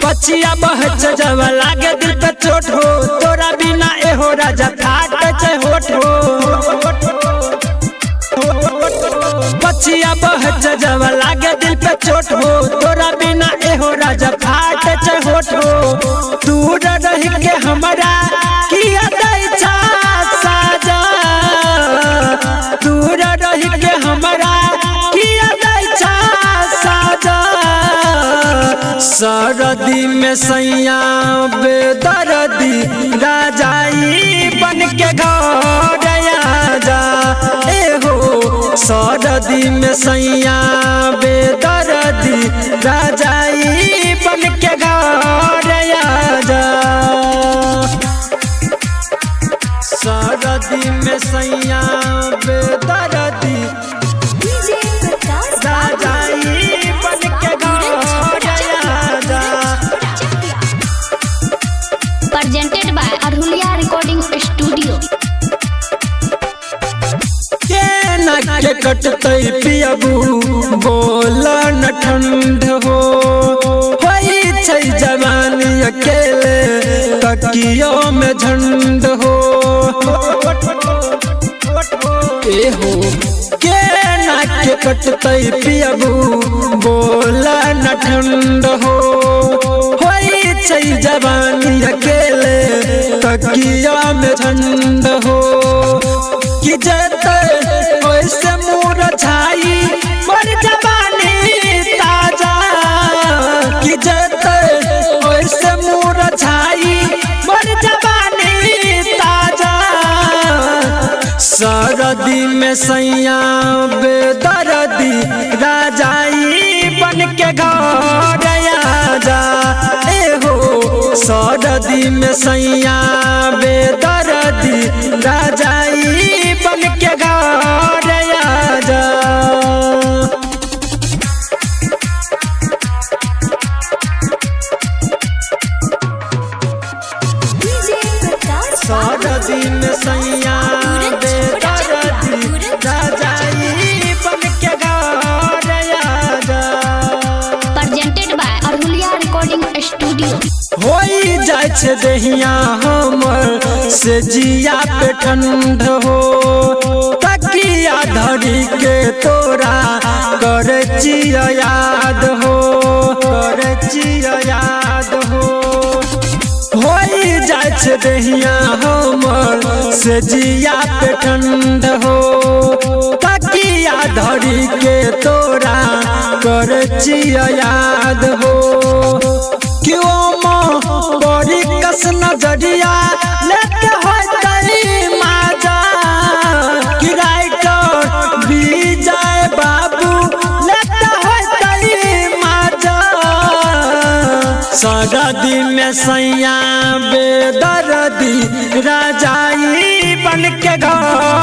बचिया बहच जब लागे दिल पे चोट हो, तोरा बिना एहो राजा फाट होठ हो। बचिया बहच जब लागे दिल पे चोट हो, तोरा बिना एहो राजा फाट होठ हो। दूर रह के हमरा किया दैछा साजा, दूर रह के हमरा किया दैछा साजा। सरदी में सैया बेदर्दी राजाई बन के घर आजा एहो। सरदी में सैया बेदर्दी राजाई बन के घर आजा। सरदी में सैया बेदर्दी राजाई बन के presented by Arhulia Recording Studio। के कटतै पियबू बोल न ठंड हो, होई छै जवानी अकेले तकियो में झंड हो। एहो के के कटतै पियबू बोल न ठंड हो, होई छै जवानी अकेले तकिया में झंड हो। कि जते ओइसे मुरझाई मर जवानी ताजा, कि जते ओइसे मुरझाई मर जवानी ताजा। सरदी में सैया बेदर्दी राजाई बन के घर आजा एहो। सरदी में सैया बेदर्दी राजाई बन के घर आजा। सरदी में सैया बेदर्दी राजाई बन के घर आजा। presented by Arhulia Recording Studio। होई जाय छे देहिया हमर से जिया पे ठंड हो, तकिया धरी के तोरा करे चिया याद हो, करे चिया याद हो। होई जाय छे देहिया हमर से जिया पे ठंड हो, तकिया धरी के तोरा करे चिया याद हो। क्यों बड़ी कस नजरिया लेके होतई माजा, कि राइटर विजय बाबू लेके होतई माजा। सरदी में सैया बेदर्दी राजाई बन के घर